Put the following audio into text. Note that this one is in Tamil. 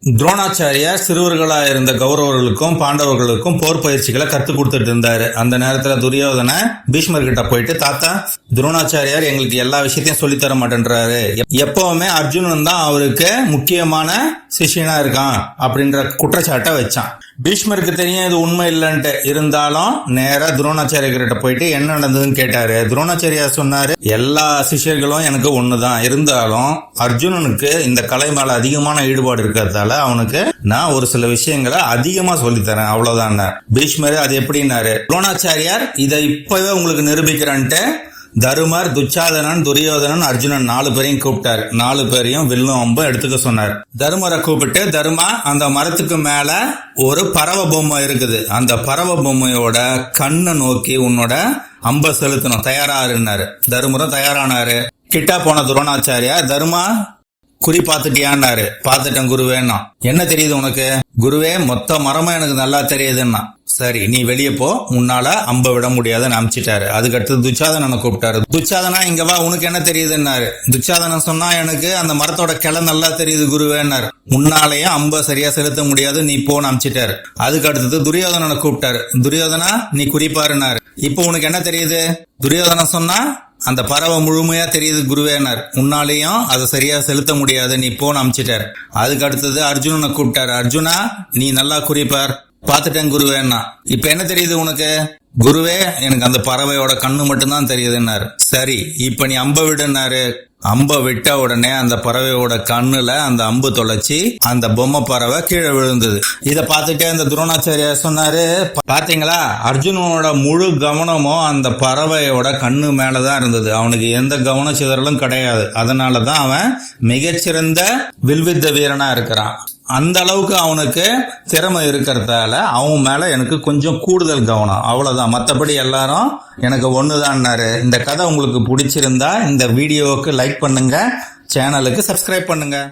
துரோணாச்சாரியார் சிறுவர்களா இருந்த கௌரவர்களுக்கும் பாண்டவர்களுக்கும் போர் பயிற்சிகளை கத்துக் கொடுத்துட்டு இருந்தாரு. அந்த நேரத்துல துரியோதன பீஷ்மர் கிட்ட போயிட்டு, தாத்தா துரோணாச்சாரியார் எங்களுக்கு எல்லா விஷயத்தையும் சொல்லி தர மாட்டேன்றாரு, எப்பவுமே அர்ஜுனன் தான் அவருக்கு முக்கியமான சிஷியனா இருக்கான் அப்படின்ற குற்றச்சாட்டை வச்சான். பீஷ்மருக்கு தெரியும் இது உண்மை இல்லைன்ட்டு, இருந்தாலும் நேரா துரோணாச்சாரியர்கிட்ட போயிட்டு என்ன நடந்ததுன்னு கேட்டாரு. துரோணாச்சாரியார் சொன்னாரு, எல்லா சிஷியர்களும் எனக்கு ஒண்ணுதான், இருந்தாலும் அர்ஜுனனுக்கு இந்த கலை மேல அதிகமான ஈடுபாடு இருக்கிறதால அவனுக்கு நான் ஒரு சில விஷயங்களை அதிகமா சொல்லித்தரேன், அவ்வளவுதான். பீஷ்மர் அது எப்படின்னாரு, துரோணாச்சாரியார் இதை இப்பவே உங்களுக்கு நிரூபிக்கிறேன்ட்டு தருமர், துச்சாதனன், துரியோதனன், அர்ஜுனன் 4 பேரையும் கூப்பிட்டாரு. 4 பேரையும் வில்லும் அம்பும் எடுத்துக்க சொன்னார். தருமரை கூப்பிட்டு, தருமா அந்த மரத்துக்கு மேல ஒரு பறவை பொம்மை இருக்குது, அந்த பறவை பொம்மையோட கண்ணை நோக்கி உன்னோட அம்ப செலுத்தணும், தயாராருன்னாரு. தருமரும் தயாரானாரு. கிட்டா போன துரோணாச்சாரியா, தருமா குறி பாத்துட்டியான்னாரு. பாத்துட்டேன் குருவேன்னா. என்ன தெரியுது உனக்கு? குருவே மொத்த மரமும் எனக்கு நல்லா தெரியுதுன்னா. சரி நீ வெளியே போ, உன்னால அம்ப விட முடியாதுன்னு அமிச்சிட்டாரு. அதுக்கடுத்து துச்சாதனனை கூப்பிட்டாரு. துச்சாதனா இங்க வா, உனக்கு என்ன தெரியுதுன்னாரு. துச்சாதனன் சொன்னா, எனக்கு அந்த மரத்தோட கிளை நல்லா தெரியுது குருவேன்னாரு. உன்னாலையும் அம்ப சரியா செலுத்த முடியாது, நீ போன்னு அமிச்சிட்டாரு. அதுக்கு அடுத்தது துரியோதனனை கூப்பிட்டாரு. துரியோதனா நீ குறிப்பாருன்னாரு. இப்போ உனக்கு என்ன தெரியுது? துரியோதனன் சொன்னா, அந்த பறவை முழுமையா தெரியுது குருவேனார். உன்னாலையும் அதை சரியா செலுத்த முடியாது, நீ போன்னு அமிச்சிட்டாரு. அதுக்கு அடுத்தது அர்ஜுனனை கூப்பிட்டாரு. அர்ஜுனா நீ நல்லா குறிப்பார். பாத்துட்டேன் குருவேன்னா. இப்ப என்ன தெரியுது உனக்கு? குருவே எனக்கு அந்த பறவையோட கண்ணு மட்டும்தான் தெரியுதுன்னாரு. சரி இப்ப நீ அம்ப விடுனாரு. அம்ப விட்ட உடனே அந்த பறவையோட கண்ணுல அந்த அம்பு தொலைச்சி அந்த பொம்மை பறவை கீழே விழுந்தது. இத பாத்துட்டே அந்த துரோணாச்சாரியார் சொன்னாரு, பாத்தீங்களா அர்ஜுனனோட முழு கவனமும் அந்த பறவையோட கண்ணு மேலதான் இருந்தது, அவனுக்கு எந்த கவன சிதறலும் கிடையாது. அதனாலதான் அவன் மிகச்சிறந்த வில்வித்த வீரனா இருக்கிறான். அந்த அளவுக்கு அவனுக்கு திறமை இருக்கிறதால அவன் மேல எனக்கு கொஞ்சம் கூடுதல் கவனம், அவ்வளவுதான். மத்தபடி எல்லாரும் எனக்கு ஒண்ணுதான்னாரு. இந்த கதை உங்களுக்கு பிடிச்சிருந்தா இந்த வீடியோவுக்கு லைக் பண்ணுங்க, சேனலுக்கு சப்ஸ்கிரைப் பண்ணுங்க.